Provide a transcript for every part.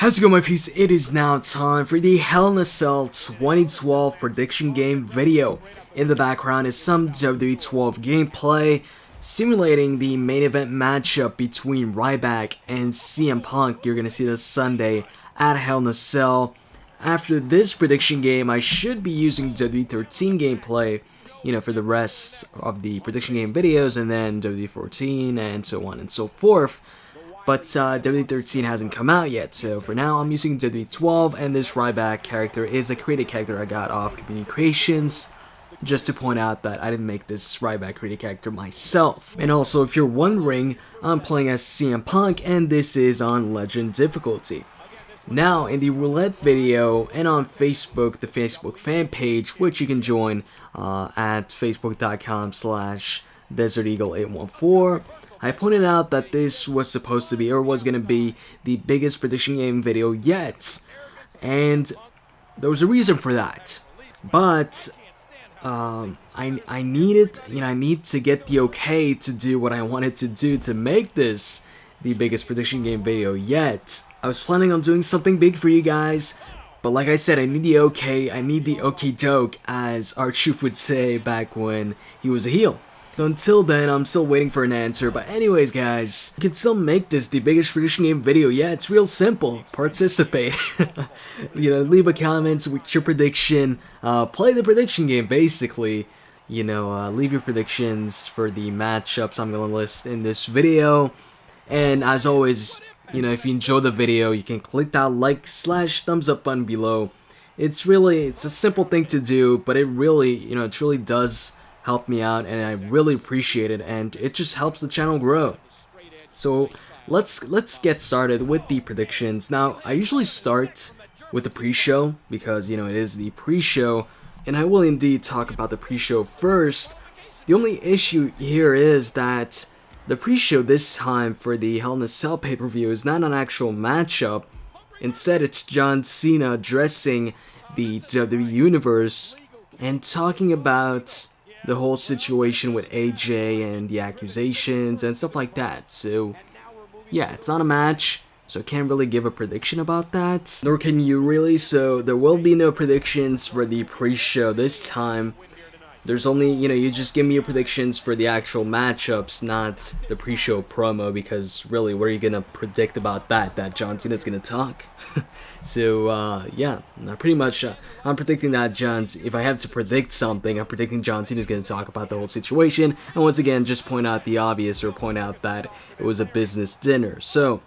How's it going, my peeps? It is now time for the Hell in a Cell 2012 prediction game video. In the background is some WWE 12 gameplay simulating the main event matchup between Ryback and CM Punk. You're gonna see this Sunday at Hell in a Cell. After this prediction game, I should be using WWE 13 gameplay, for the rest of the prediction game videos, and then WWE 14 and so on and so forth. But WWE 13 hasn't come out yet, so for now I'm using WWE 12, and this Ryback character is a created character I got off Community Creations. Just to point out that I didn't make this Ryback created character myself. And also, if you're wondering, I'm playing as CM Punk, and this is on Legend difficulty. Now, in the roulette video and on Facebook, the Facebook fan page, which you can join at facebook.com/DesertEagle814, I pointed out that this was supposed to be, or was going to be, the biggest prediction game video yet. And there was a reason for that. But I needed, I need to get the okay to do what I wanted to do to make this the biggest prediction game video yet. I was planning on doing something big for you guys, but like I said, I need the okay, I need the okie doke, as R-Truth would say back when he was a heel. So until then, I'm still waiting for an answer, but anyways guys, you can still make this the biggest prediction game video. Yeah, it's real simple. Participate. Leave a comment with your prediction, play the prediction game basically. Leave your predictions for the matchups I'm gonna list in this video. And as always, if you enjoy the video, you can click that like/thumbs up button below. It's a simple thing to do, but it really, it really does help me out, and I really appreciate it, and it just helps the channel grow. So let's get started with the predictions. Now, I usually start with the pre-show because it is the pre-show, and I will indeed talk about the pre-show first. The only issue here is that the pre-show this time for the Hell in a Cell pay-per-view is not an actual matchup. Instead, it's John Cena addressing the WWE Universe and talking about the whole situation with AJ and the accusations and stuff like that. So yeah, it's not a match, so I can't really give a prediction about that, nor can you really, so there will be no predictions for the pre-show this time. There's only, you just give me your predictions for the actual matchups, not the pre-show promo, because really, what are you gonna predict about that John Cena's gonna talk? So, yeah, pretty much, I'm predicting that if I have to predict something, I'm predicting John Cena's gonna talk about the whole situation, and once again, just point out the obvious, or point out that it was a business dinner. So,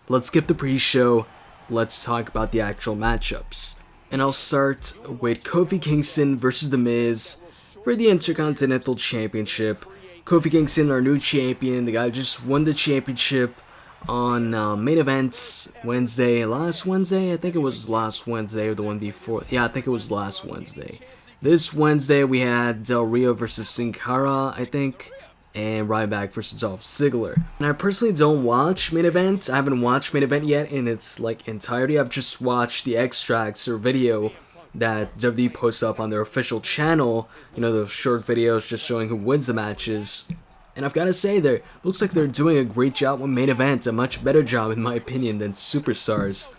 let's skip the pre-show, let's talk about the actual matchups. And I'll start with Kofi Kingston versus The Miz for the Intercontinental Championship. Kofi Kingston, our new champion, the guy just won the championship on main events last Wednesday. I think it was last Wednesday, or the one before. Yeah, I think it was last Wednesday. This Wednesday we had Del Rio versus Sin Cara, I think, and Ryback versus Dolph Ziggler. And I personally don't watch main event. I haven't watched main event yet in its entirety. I've just watched the extracts or video that WWE posts up on their official channel, those short videos just showing who wins the matches. And I've got to say, looks like they're doing a great job with main events, a much better job in my opinion than Superstars.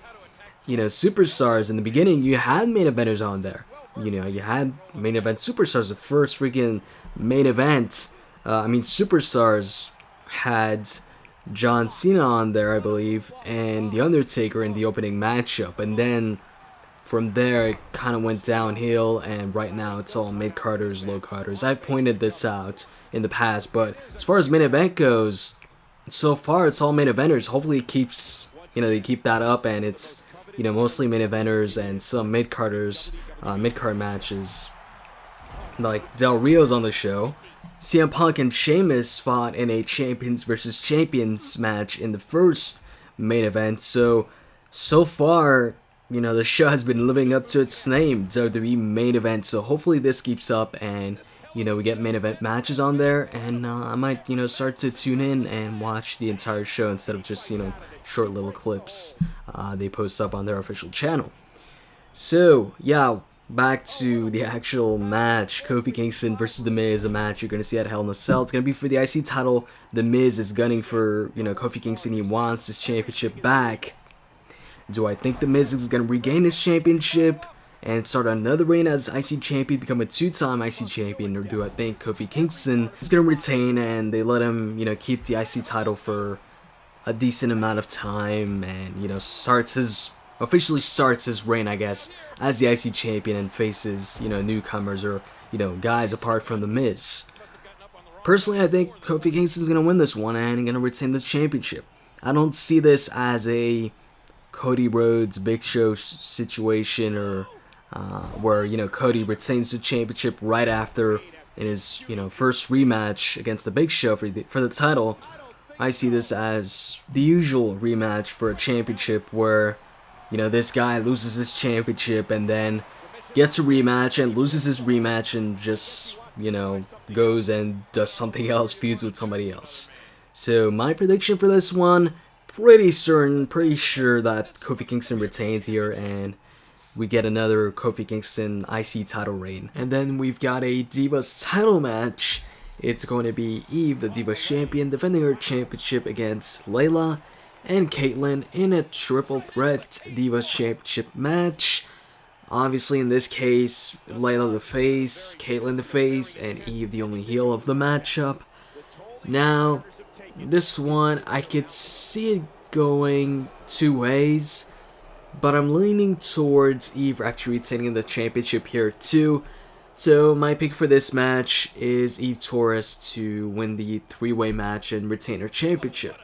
Superstars, in the beginning, you had main eventers on there. You had main event Superstars, the first freaking main event. Superstars had John Cena on there, I believe, and The Undertaker in the opening matchup, and then from there, it kind of went downhill, and right now it's all mid-carders, low-carders. I've pointed this out in the past, but as far as main event goes, so far it's all main eventers. Hopefully it keeps, they keep that up, and it's, mostly main eventers and some mid-carders, mid-card matches. Like Del Rio's on the show. CM Punk and Sheamus fought in a Champions versus Champions match in the first main event, so far, the show has been living up to its name, WWE main event, so hopefully this keeps up, and, we get main event matches on there, and I might, start to tune in and watch the entire show instead of just, short little clips they post up on their official channel. So, yeah, back to the actual match. Kofi Kingston versus The Miz, a match you're going to see at Hell in a Cell. It's going to be for the IC title. The Miz is gunning for, Kofi Kingston. He wants his championship back. Do I think The Miz is going to regain his championship and start another reign as IC champion, become a 2-time IC champion, or do I think Kofi Kingston is going to retain and they let him, keep the IC title for a decent amount of time and, officially starts his reign, I guess, as the IC champion and faces, newcomers or, guys apart from The Miz. Personally, I think Kofi Kingston's going to win this one and going to retain the championship. I don't see this as a Cody Rhodes Big Show situation or where, Cody retains the championship right after in his, first rematch against the Big Show for the title. I see this as the usual rematch for a championship where, this guy loses his championship and then gets a rematch and loses his rematch and just, goes and does something else, feuds with somebody else. So my prediction for this one, pretty sure that Kofi Kingston retains here and we get another Kofi Kingston IC title reign. And then we've got a Divas title match. It's going to be Eve, the Divas champion, defending her championship against Layla and Kaitlyn in a triple threat Divas championship match. Obviously, in this case, Layla the face, Kaitlyn the face, and Eve the only heel of the matchup. Now, this one, I could see it going two ways, but I'm leaning towards Eve actually retaining the championship here too. So my pick for this match is Eve Torres to win the three-way match and retain her championship.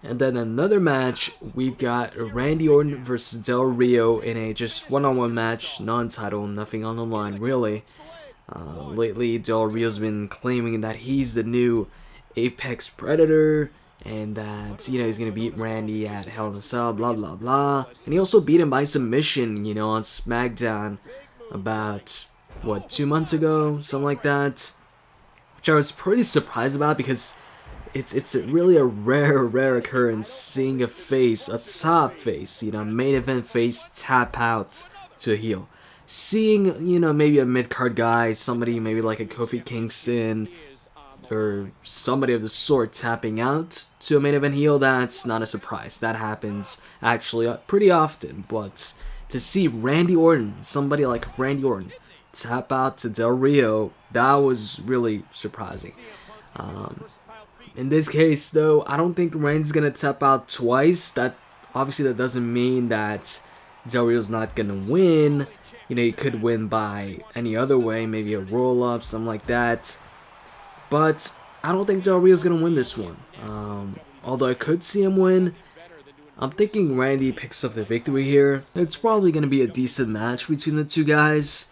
And then another match, we've got Randy Orton versus Del Rio in a just one-on-one match, non-title, nothing on the line really. Lately, Del Rio's been claiming that he's the new Apex Predator and that, he's going to beat Randy at Hell in a Cell, blah, blah, blah. And he also beat him by submission, on SmackDown about, 2 months ago, something like that. Which I was pretty surprised about because it's really a rare occurrence seeing a face, a top face, main event face tap out to a heel. Seeing, maybe a mid-card guy, somebody maybe like a Kofi Kingston or somebody of the sort tapping out to a main event heel, that's not a surprise. That happens actually pretty often, but to see Randy Orton, somebody like Randy Orton, tap out to Del Rio, that was really surprising. In this case, though, I don't think Randy's gonna tap out twice. That doesn't mean that Del Rio's not gonna win. He could win by any other way, maybe a roll-up, something like that. But I don't think Del Rio's gonna win this one. Although I could see him win, I'm thinking Randy picks up the victory here. It's probably gonna be a decent match between the two guys,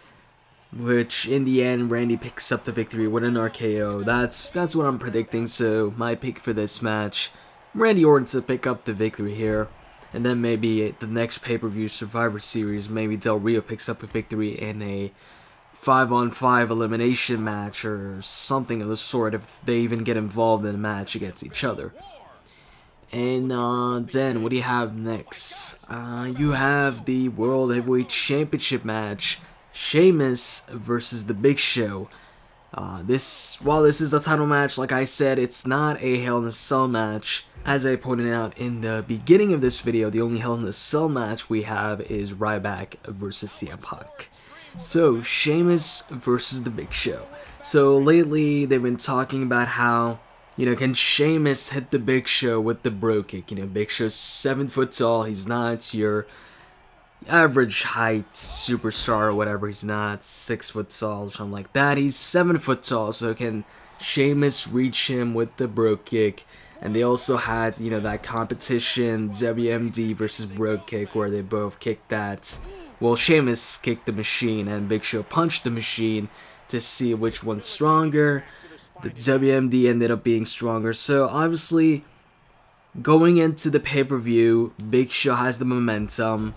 which in the end Randy picks up the victory with an RKO. That's what I'm predicting. So my pick for this match, Randy Orton to pick up the victory here, and then maybe the next pay-per-view Survivor Series, maybe Del Rio picks up a victory in a 5-on-5 elimination match or something of the sort if they even get involved in a match against each other. And then what do you have next? You have the World Heavyweight Championship match, Sheamus versus the Big Show. While this is a title match, like I said, it's not a Hell in a Cell match. As I pointed out in the beginning of this video, the only Hell in a Cell match we have is Ryback versus CM Punk. So, Sheamus versus the Big Show. So, lately, they've been talking about how, can Sheamus hit the Big Show with the bro kick? Big Show's 7 foot tall. He's not your average height superstar or whatever. He's not 6 foot tall or something like that. He's 7 foot tall. So, can Sheamus reach him with the bro kick? And they also had, that competition, WMD versus bro kick, where they both kicked that. Well, Sheamus kicked the machine and Big Show punched the machine to see which one's stronger. The WMD ended up being stronger. So obviously, going into the pay-per-view, Big Show has the momentum.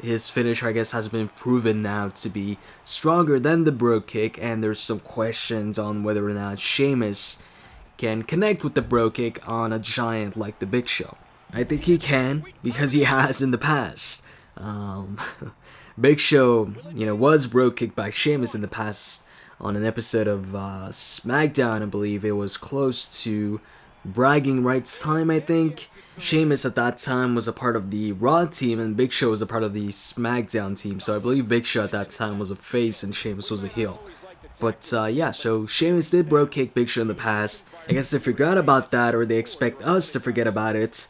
His finisher, I guess, has been proven now to be stronger than the bro kick. And there's some questions on whether or not Sheamus can connect with the bro kick on a giant like the Big Show. I think he can, because he has in the past. Big Show, was bro kicked by Sheamus in the past on an episode of SmackDown. I believe it was close to bragging rights time, I think. Sheamus at that time was a part of the Raw team, and Big Show was a part of the SmackDown team. So I believe Big Show at that time was a face and Sheamus was a heel. But yeah, so Sheamus did bro kick Big Show in the past. I guess they forgot about that, or they expect us to forget about it.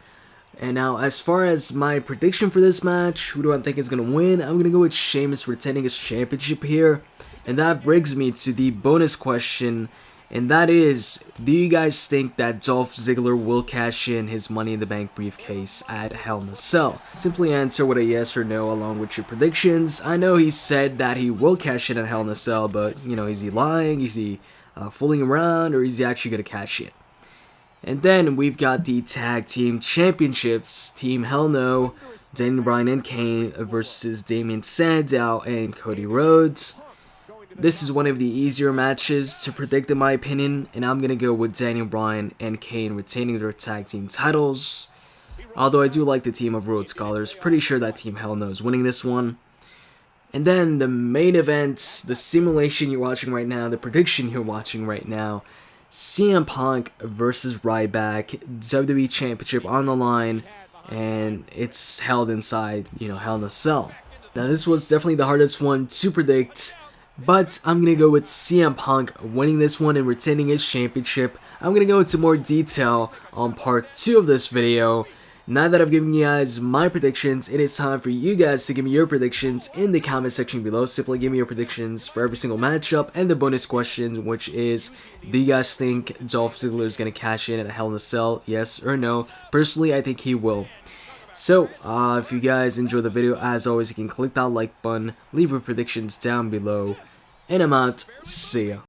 And now, as far as my prediction for this match, who do I think is going to win? I'm going to go with Sheamus retaining his championship here. And that brings me to the bonus question. And that is, do you guys think that Dolph Ziggler will cash in his Money in the Bank briefcase at Hell in a Cell? Simply answer with a yes or no along with your predictions. I know he said that he will cash in at Hell in a Cell, but, you know, is he lying? Is he fooling around? Or is he actually going to cash in? And then we've got the Tag Team Championships. Team Hell No, Daniel Bryan and Kane versus Damien Sandow and Cody Rhodes. This is one of the easier matches to predict in my opinion, and I'm going to go with Daniel Bryan and Kane retaining their tag team titles. Although I do like the team of Rhodes Scholars, pretty sure that Team Hell No is winning this one. And then the main event, the simulation you're watching right now, the prediction you're watching right now, CM Punk versus Ryback, WWE Championship on the line, and it's held inside, you know, Hell in a Cell. Now this was definitely the hardest one to predict, but I'm going to go with CM Punk winning this one and retaining his championship. I'm going to go into more detail on part 2 of this video. Now that I've given you guys my predictions, it is time for you guys to give me your predictions in the comment section below. Simply give me your predictions for every single matchup and the bonus question, which is, do you guys think Dolph Ziggler is going to cash in at Hell in a Cell? Yes or no? Personally, I think he will. So, if you guys enjoyed the video, as always, you can click that like button, leave your predictions down below, and I'm out. See ya.